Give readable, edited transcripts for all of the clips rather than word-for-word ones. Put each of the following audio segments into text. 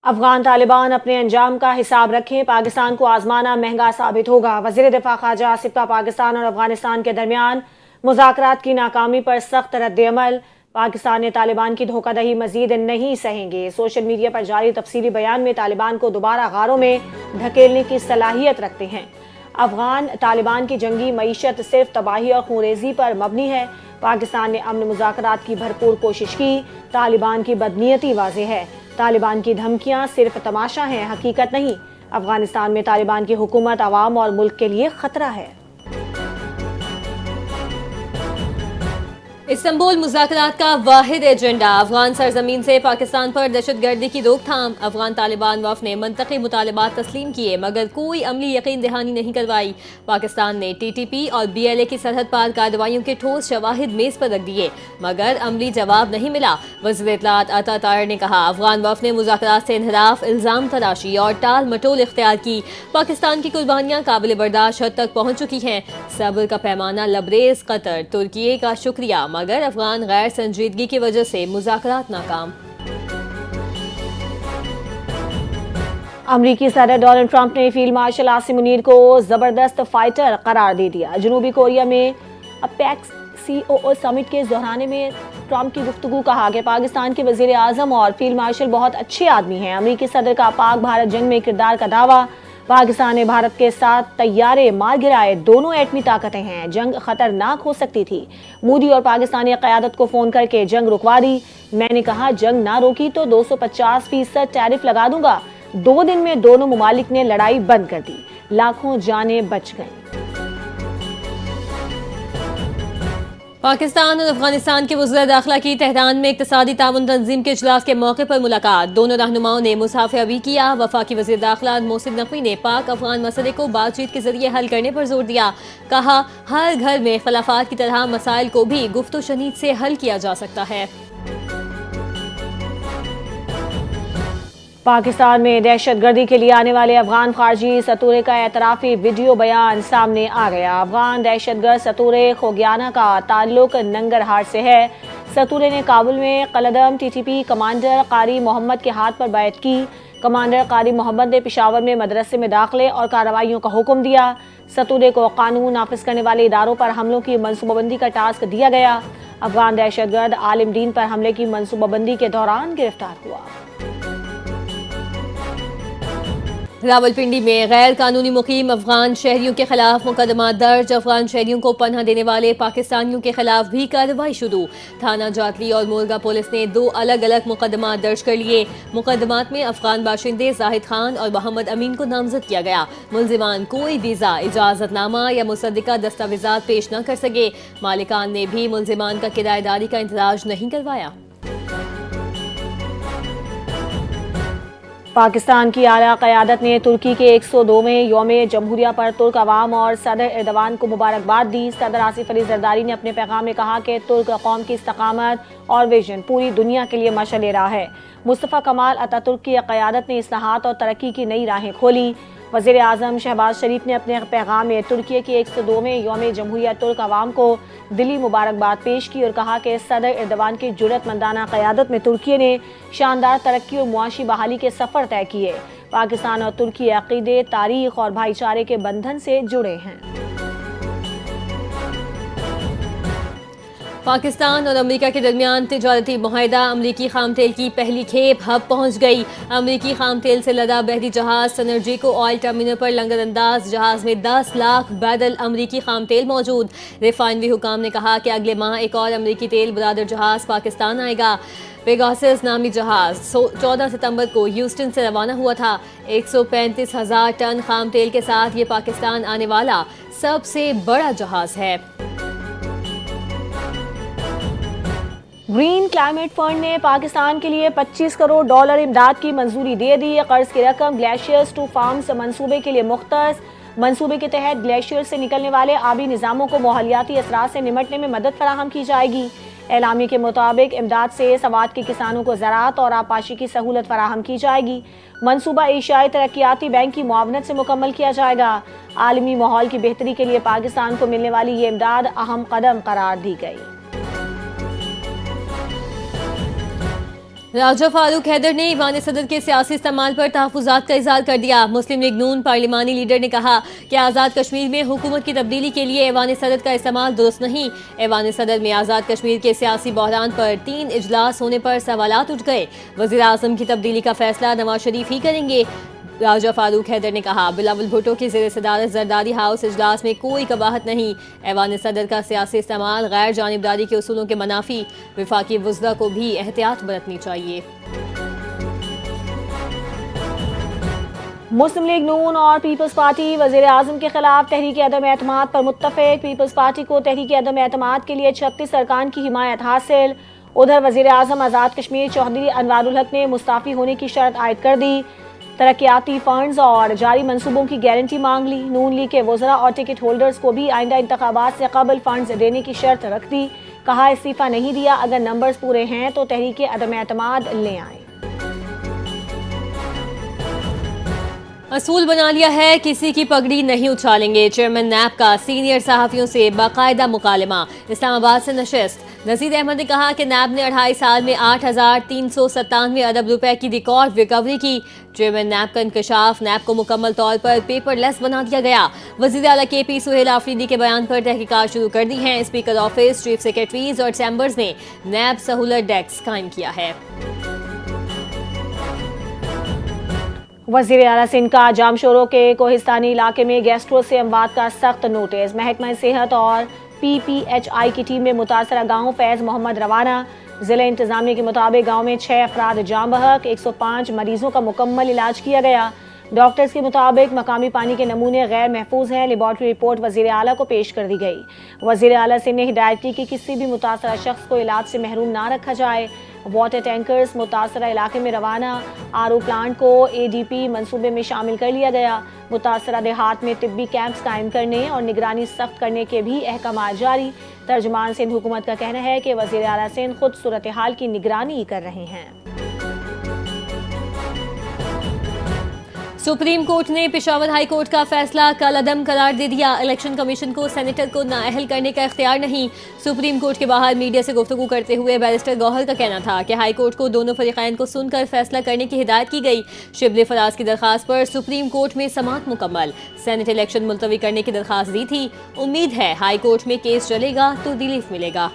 افغان طالبان اپنے انجام کا حساب رکھیں، پاکستان کو آزمانا مہنگا ثابت ہوگا۔ وزیر دفاع خارجہ آصف کا پاکستان اور افغانستان کے درمیان مذاکرات کی ناکامی پر سخت رد عمل۔ پاکستان نے طالبان کی دھوکہ دہی مزید نہیں سہیں گے۔ سوشل میڈیا پر جاری تفصیلی بیان میں طالبان کو دوبارہ غاروں میں دھکیلنے کی صلاحیت رکھتے ہیں۔ افغان طالبان کی جنگی معیشت صرف تباہی اور خونریزی پر مبنی ہے۔ پاکستان نے امن مذاکرات کی بھرپور کوشش کی، طالبان کی بدنیتی واضح ہے۔ طالبان کی دھمکیاں صرف تماشا ہیں، حقیقت نہیں۔ افغانستان میں طالبان کی حکومت عوام اور ملک کے لیے خطرہ ہے۔ استنبول مذاکرات کا واحد ایجنڈا، افغان سرزمین سے پاکستان پر دہشت گردی کی روک تھام۔ افغان طالبان وفد نے منطقی مطالبات تسلیم کیے مگر کوئی عملی یقین دہانی نہیں کروائی۔ پاکستان نے ٹی ٹی پی اور بی ایل اے کی سرحد پار کارروائیوں کے ٹھوس شواہد میز پر رکھ دیے مگر عملی جواب نہیں ملا۔ وزیر اطلاعات عطا طاہر نے کہا افغان وفد نے مذاکرات سے انحراف، الزام تراشی اور ٹال مٹول اختیار کی۔ پاکستان کی قربانیاں قابل برداشت حد تک پہنچ چکی ہیں۔ صبر کا پیمانہ لبریز، قطر، ترکیے کا شکریہ مگر افغان غیر سنجیدگی کی وجہ سے مذاکرات ناکام۔ امریکی صدر ڈونلڈ ٹرمپ نے فیلڈ مارشل عاصم منیر کو زبردست فائٹر قرار دے دیا۔ جنوبی کوریا میں اپیکس سی او او سمٹ کے دہرانے میں ٹرمپ کی گفتگو، کہا کہ پاکستان کے وزیر اعظم اور فیلڈ مارشل بہت اچھے آدمی ہیں۔ امریکی صدر کا پاک بھارت جنگ میں کردار کا دعویٰ، پاکستان نے بھارت کے ساتھ طیارے مار گرائے، دونوں ایٹمی طاقتیں ہیں، جنگ خطرناک ہو سکتی تھی۔ مودی اور پاکستانی قیادت کو فون کر کے جنگ رکوا دی۔ میں نے کہا جنگ نہ روکی تو 250% ٹیرف لگا دوں گا۔ 2 دن میں دونوں ممالک نے لڑائی بند کر دی، لاکھوں جانیں بچ گئیں۔ پاکستان اور افغانستان کے وزراء داخلہ کی تہران میں اقتصادی تعاون تنظیم کے اجلاس کے موقع پر ملاقات، دونوں رہنماؤں نے مصافحہ بھی کیا۔ وفاقی وزیر داخلہ محسن نقوی نے پاک افغان مسئلے کو بات چیت کے ذریعے حل کرنے پر زور دیا، کہا ہر گھر میں اختلافات کی طرح مسائل کو بھی گفت و شنید سے حل کیا جا سکتا ہے۔ پاکستان میں دہشت گردی کے لیے آنے والے افغان خارجی ستورے کا اعترافی ویڈیو بیان سامنے آ گیا۔ افغان دہشت گرد ستورے خوگیانہ کا تعلق ننگرہار سے ہے۔ ستورے نے کابل میں قلعدم ٹی ٹی پی کمانڈر قاری محمد کے ہاتھ پر بیعت کی۔ کمانڈر قاری محمد نے پشاور میں مدرسے میں داخلے اور کارروائیوں کا حکم دیا۔ ستورے کو قانون نافذ کرنے والے اداروں پر حملوں کی منصوبہ بندی کا ٹاسک دیا گیا۔ افغان دہشت گرد عالم دین پر حملے کی منصوبہ بندی کے دوران گرفتار ہوا۔ راولپنڈی میں غیر قانونی مقیم افغان شہریوں کے خلاف مقدمات درج، افغان شہریوں کو پناہ دینے والے پاکستانیوں کے خلاف بھی کارروائی شروع۔ تھانہ جاتلی اور مورگا پولیس نے 2 الگ الگ مقدمات درج کر لیے۔ مقدمات میں افغان باشندے زاہد خان اور محمد امین کو نامزد کیا گیا۔ ملزمان کوئی ویزا، اجازت نامہ یا مصدقہ دستاویزات پیش نہ کر سکے۔ مالکان نے بھی ملزمان کا کرایہ داری کا اندراج نہیں کروایا۔ پاکستان کی اعلیٰ قیادت نے ترکی کے 102ویں یوم جمہوریہ پر ترک عوام اور صدر ایردوان کو مبارکباد دی۔ صدر آصف علی زرداری نے اپنے پیغام میں کہا کہ ترک قوم کی استقامت اور ویژن پوری دنیا کے لیے مشعل راہ ہے۔ مصطفیٰ کمال اتاتürk ترک کی قیادت نے اصلاحات اور ترقی کی نئی راہیں کھولی۔ وزیر اعظم شہباز شریف نے اپنے پیغام میں ترکی کے 102ویں یوم جمہوریہ ترک عوام کو دلی مبارکباد پیش کی اور کہا کہ صدر ایردوان کی جرأت مندانہ قیادت میں ترکی نے شاندار ترقی اور معاشی بحالی کے سفر طے کیے۔ پاکستان اور ترکی عقیدے، تاریخ اور بھائی چارے کے بندھن سے جڑے ہیں۔ پاکستان اور امریکہ کے درمیان تجارتی معاہدہ، امریکی خام تیل کی پہلی کھیپ ہب پہنچ گئی۔ امریکی خام تیل سے لدا بحری جہاز سنرجیکو آئل ٹرمینل پر لنگر انداز، جہاز میں 10 لاکھ بیرل امریکی خام تیل موجود۔ ریفائنری حکام نے کہا کہ اگلے ماہ ایک اور امریکی تیل بردار جہاز پاکستان آئے گا۔ پیگاسس نامی جہاز 14 ستمبر کو ہیوسٹن سے روانہ ہوا تھا۔ 135,000 ٹن خام تیل کے ساتھ یہ پاکستان آنے والا سب سے بڑا جہاز ہے۔ گرین کلائمیٹ فنڈ نے پاکستان کے لیے $25 کروڑ امداد کی منظوری دے دی۔ قرض کی رقم گلیشیئرز ٹو فارمز منصوبے کے لیے مختص۔ منصوبے کے تحت گلیشیئر سے نکلنے والے آبی نظاموں کو ماحولیاتی اثرات سے نمٹنے میں مدد فراہم کی جائے گی۔ اعلامیے کے مطابق امداد سے سوات کے کسانوں کو زراعت اور آبپاشی کی سہولت فراہم کی جائے گی۔ منصوبہ ایشیائی ترقیاتی بینک کی معاونت سے مکمل کیا جائے گا۔ عالمی ماحول کی بہتری کے لیے پاکستان کو ملنے والی یہ امداد اہم قدم قرار دی گئی۔ راجہ فاروق حیدر نے ایوان صدر کے سیاسی استعمال پر تحفظات کا اظہار کر دیا۔ مسلم لیگ نون پارلیمانی لیڈر نے کہا کہ آزاد کشمیر میں حکومت کی تبدیلی کے لیے ایوان صدر کا استعمال درست نہیں۔ ایوان صدر میں آزاد کشمیر کے سیاسی بحران پر 3 اجلاس ہونے پر سوالات اٹھ گئے۔ وزیر اعظم کی تبدیلی کا فیصلہ نواز شریف ہی کریں گے۔ راجہ فاروق حیدر نے کہا بلاول بھٹو کی زیر صدارت زرداری ہاؤس اجلاس میں کوئی قباحت نہیں۔ ایوان صدر کا سیاسی استعمال غیر جانبداری کے اصولوں کے منافی، وفاقی وزراء کو بھی احتیاط برتنی چاہیے۔ مسلم لیگ نون اور پیپلز پارٹی وزیر اعظم کے خلاف تحریک عدم اعتماد پر متفق۔ پیپلز پارٹی کو تحریک عدم اعتماد کے لیے 36 ارکان کی حمایت حاصل۔ ادھر وزیر اعظم آزاد کشمیر چودھری انوار الحق نے مستعفی ہونے کی شرط عائد کر دی، ترقیاتی فنڈز اور جاری منصوبوں کی گارنٹی مانگ لی۔ نون لیگ کے وزراء اور ٹکٹ ہولڈرز کو بھی آئندہ انتخابات سے قبل فنڈز دینے کی شرط رکھ دی۔ کہا استعفیٰ نہیں دیا، اگر نمبرز پورے ہیں تو تحریک عدم اعتماد لے آئیں۔ اصول بنا لیا ہے کسی کی پگڑی نہیں اچھالیں گے، چیئرمین نیب کا سینئر صحافیوں سے باقاعدہ مکالمہ۔ اسلام آباد سے نشست نذیر احمد نے کہا کہ نیب نے 2.5 سال میں 8,397 ارب روپے کی ریکارڈ ریکوری کی۔ چیئرمین نیب کا انکشاف، نیب کو مکمل طور پر پیپر لیس بنا دیا گیا۔ وزیر اعلیٰ کے پی سہیل آفریدی کے بیان پر تحقیقات شروع کر دی ہیں۔ اسپیکر آفس، چیف سیکرٹریز اور چیمبرز نے نیب سہولت ڈیسک قائم کیا ہے۔ وزیر اعلیٰ سندھ کا جامشورو کے کوہستانی علاقے میں گیسٹرو سے اموات کا سخت نوٹس۔ محکمہ صحت اور پی پی ایچ آئی کی ٹیم نے متاثرہ گاؤں فیض محمد روانہ۔ ضلع انتظامیہ کے مطابق گاؤں میں 6 افراد جاں بحق، 105 مریضوں کا مکمل علاج کیا گیا۔ ڈاکٹرز کے مطابق مقامی پانی کے نمونے غیر محفوظ ہیں۔ لیبارٹری رپورٹ وزیر اعلیٰ کو پیش کر دی گئی۔ وزیر اعلیٰ سندھ نے ہدایت کی کہ کسی بھی متاثرہ شخص کو علاج سے محروم نہ رکھا جائے۔ واٹر ٹینکرز متاثرہ علاقے میں روانہ، آر او پلانٹ کو اے ڈی پی منصوبے میں شامل کر لیا گیا۔ متاثرہ دیہات میں طبی کیمپس قائم کرنے اور نگرانی سخت کرنے کے بھی احکامات جاری۔ ترجمان سندھ حکومت کا کہنا ہے کہ وزیر اعلیٰ سندھ خود صورتحال کی نگرانی کر رہے ہیں۔ سپریم کورٹ نے پشاور ہائی کورٹ کا فیصلہ کالعدم قرار دے دیا۔ الیکشن کمیشن کو سینیٹر کو نااہل کرنے کا اختیار نہیں۔ سپریم کورٹ کے باہر میڈیا سے گفتگو کرتے ہوئے بیرسٹر گوہر کا کہنا تھا کہ ہائی کورٹ کو دونوں فریقین کو سن کر فیصلہ کرنے کی ہدایت کی گئی۔ شبلی فراز کی درخواست پر سپریم کورٹ میں سماعت مکمل۔ سینیٹ الیکشن ملتوی کرنے کی درخواست دی تھی۔ امید ہے ہائی کورٹ میں کیس چلے گا تو ریلیف ملے گا۔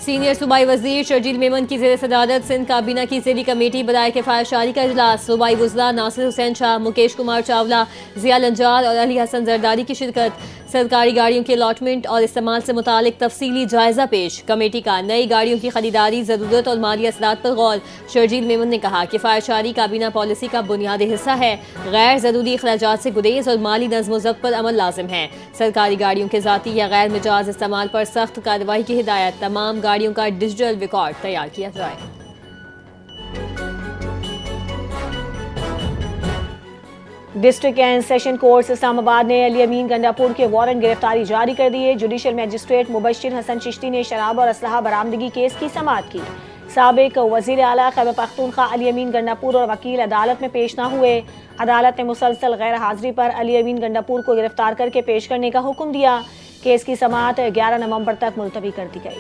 سینئر صوبائی وزیر شرجیل میمن کی زیر صدارت سندھ کابینہ کی ذیلی کمیٹی برائے کفایت شاری کا اجلاس۔ صوبائی وزراء ناصر حسین شاہ، مکیش کمار چاولہ، ضیاء لنجار اور علی حسن زرداری کی شرکت۔ سرکاری گاڑیوں کے الاٹمنٹ اور استعمال سے متعلق تفصیلی جائزہ پیش۔ کمیٹی کا نئی گاڑیوں کی خریداری، ضرورت اور مالی اثرات پر غور۔ شرجیل میمن نے کہا کہ کفایت شاری کابینہ پالیسی کا بنیادی حصہ ہے۔ غیر ضروری اخراجات سے گریز اور مالی نظم و ضبط پر عمل لازم ہے۔ سرکاری گاڑیوں کے ذاتی یا غیر مجاز استعمال پر سخت کارروائی کی ہدایت۔ تمام گاڑیوں کا ڈیجیٹل ریکارڈ تیار کیا جائے۔ ڈسٹرکٹ اینڈ سیشن کورٹس اسلام آباد نے علی امین گنڈاپور کے وارنٹ گرفتاری جاری کر دیے۔ جوڈیشل میجسٹریٹ مبشر حسن چشتی نے شراب اور اسلحہ برآمدگی کیس کی سماعت کی۔ سابق وزیر اعلیٰ خیبر پختونخوا علی امین گنڈاپور اور وکیل عدالت میں پیش نہ ہوئے۔ عدالت نے مسلسل غیر حاضری پر علی امین گنڈاپور کو گرفتار کر کے پیش کرنے کا حکم دیا۔ کیس کی سماعت 11 نومبر تک ملتوی کر دی گئی۔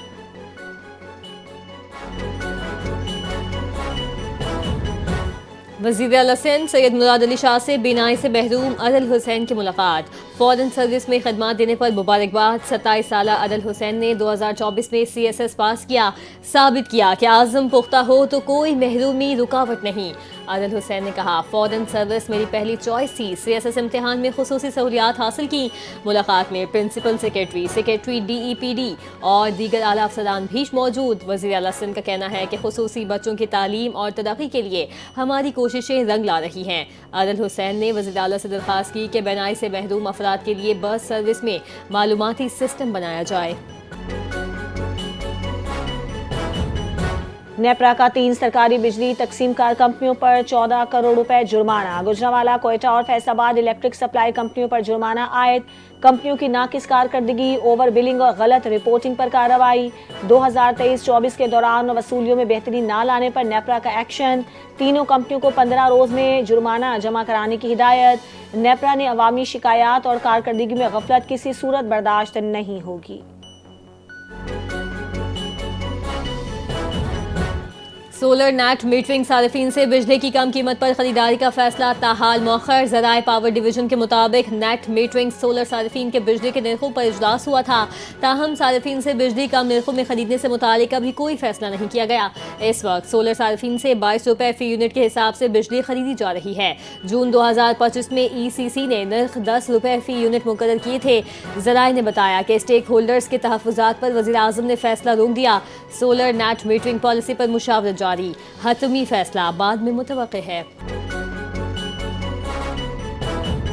وزیر اعلیٰ سندھ سید مراد علی شاہ سے بینائی سے محروم عدل حسین کی ملاقات۔ فورن سروس میں خدمات دینے پر مبارکباد۔ 27 سالہ عدل حسین نے 2024 میں CSS پاس کیا، ثابت کیا کہ عزم پختہ ہو تو کوئی محرومی رکاوٹ نہیں۔ عدل حسین نے کہا فورن سروس میری پہلی چوائس تھی۔ CSS امتحان میں خصوصی سہولیات حاصل کی۔ ملاقات میں پرنسپل سیکرٹری DEPD اور دیگر اعلیٰ افسران بھی موجود۔ وزیر اعلیٰ سندھ کا کہنا ہے کہ خصوصی بچوں کی تعلیم اور ترقی کے لیے ہماری کوششیں رنگ لا رہی ہیں۔ عدل حسین نے وزیر اعلیٰ سے درخواست کی کہ بینائی سے محروم افراد کے لیے بس سروس میں معلوماتی سسٹم بنایا جائے۔ نیپرا کا 3 سرکاری بجلی تقسیم کار کمپنیوں پر 14 کروڑ روپے جرمانہ۔ گوجرانوالہ، کوئٹہ اور فیصل آباد الیکٹرک سپلائی کمپنیوں پر جرمانہ عائد۔ کمپنیوں کی ناقص کارکردگی، اوور بلنگ اور غلط رپورٹنگ پر کارروائی۔ 2023-24 کے دوران وصولیوں میں بہتری نہ لانے پر نیپرا کا ایکشن۔ تینوں کمپنیوں کو 15 روز میں جرمانہ جمع کرانے کی ہدایت۔ نیپرا نے عوامی شکایات اور کارکردگی میں غفلت کسی صورت برداشت نہیں ہوگی۔ سولر نیٹ میٹرنگ صارفین سے بجلی کی کم قیمت پر خریداری کا فیصلہ تاحال مؤخر۔ ذرائع پاور ڈویژن کے مطابق نیٹ میٹرنگ سولر صارفین کے بجلی کے نرخوں پر اجلاس ہوا تھا، تاہم صارفین سے بجلی کم نرخوں میں خریدنے سے متعلق ابھی کوئی فیصلہ نہیں کیا گیا۔ اس وقت سولر صارفین سے 22 روپے فی یونٹ کے حساب سے بجلی خریدی جا رہی ہے۔ جون 2025 میں ای سی سی نے نرخ 10 روپے فی یونٹ مقرر کیے تھے۔ ذرائع نے بتایا کہ اسٹیک ہولڈرز کے تحفظات پر وزیر اعظم نے فیصلہ روک دیا۔ سولر نیٹ میٹرنگ پالیسی پر مشاورت جاری، حتمی فیصلہ بعد میں متوقع ہے۔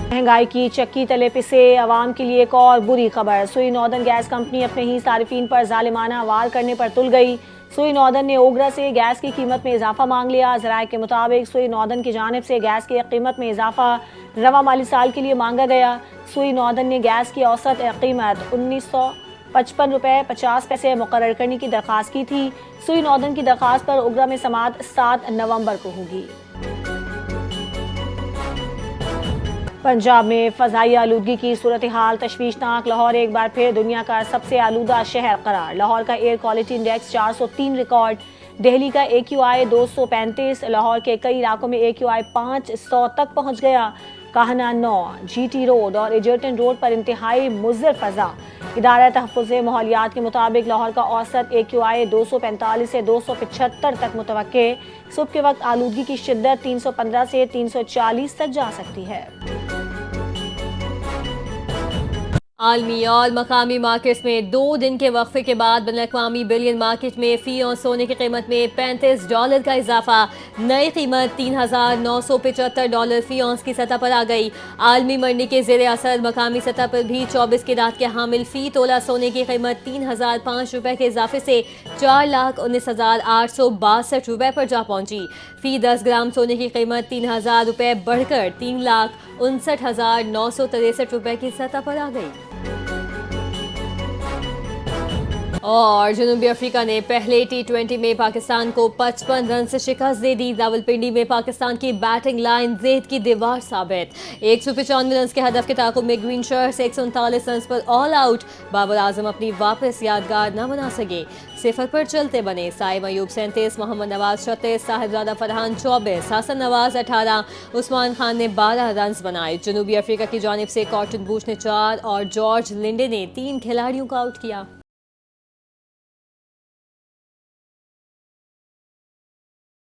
مہنگائی کی چکی تلے پسے عوام کے لیے ایک اور بری خبر۔ سوئی ناردرن گیس کمپنی اپنے ہی صارفین پر ظالمانہ وار کرنے پر تل گئی۔ سوئی ناردرن نے اوگرا سے گیس کی قیمت میں اضافہ مانگ لیا۔ ذرائع کے مطابق سوئی ناردرن کی جانب سے گیس کی قیمت میں اضافہ رواں مالی سال کے لیے مانگا گیا۔ سوئی ناردرن نے گیس کی اوسط قیمت 1955 روپے 50 پیسے مقرر کرنے کی درخواست کی تھی۔ سوئی ناردرن کی درخواست پر اوگرا میں سماعت 7 نومبر کو ہوگی۔ پنجاب میں فضائی آلودگی کی صورتحال تشویشناک۔ لاہور ایک بار پھر دنیا کا سب سے آلودہ شہر قرار۔ لاہور کا air quality index 403 record. Delhi کا AQI 235۔ لاہور کے کئی علاقوں میں AQI 500 تک پہنچ گیا۔ کاہنا 9، GT روڈ اور ایجرٹن روڈ پر انتہائی مضر فضا۔ ادارہ تحفظ ماحولیات کے مطابق لاہور کا اوسط AQI 245 سے 275 تک متوقع۔ صبح کے وقت آلودگی کی شدت 315 سے 340 تک جا سکتی ہے۔ عالمی اور مقامی مارکیٹس میں 2 دن کے وقفے کے بعد بین الاقوامی بلین مارکیٹ میں فی اونس سونے کی قیمت میں $35 کا اضافہ۔ نئی قیمت $3,975 فی اونس کی سطح پر آ گئی۔ عالمی منڈی کے زیر اثر مقامی سطح پر بھی 24 کیرات کے حامل فی تولہ سونے کی قیمت 3005 روپے کے اضافے سے 4,19,862 روپے پر جا پہنچی۔ فی 10 گرام سونے کی قیمت 3000 روپے بڑھ کر 3,59,963 روپے کی سطح پر آ گئی۔ اور جنوبی افریقہ نے پہلے T20 میں پاکستان کو 55 رن سے شکست دے دی۔ راولپنڈی میں پاکستان کی بیٹنگ لائن زید کی دیوار ثابت۔ 195 رنز کے ہدف کے تعاقب میں گرین شرٹس 139 رنز پر آل آؤٹ۔ بابر اعظم اپنی واپس یادگار نہ بنا سکے، 0 پر چلتے بنے۔ سائم ایوب 37، محمد نواز 36، صاحبزادہ فرحان 24، حسن نواز 18، عثمان خان نے 12 رنز بنائے۔ جنوبی افریقہ کی جانب سے کارٹن بوش نے 4 اور جارج لنڈے نے 3 کھلاڑیوں کو آؤٹ کیا۔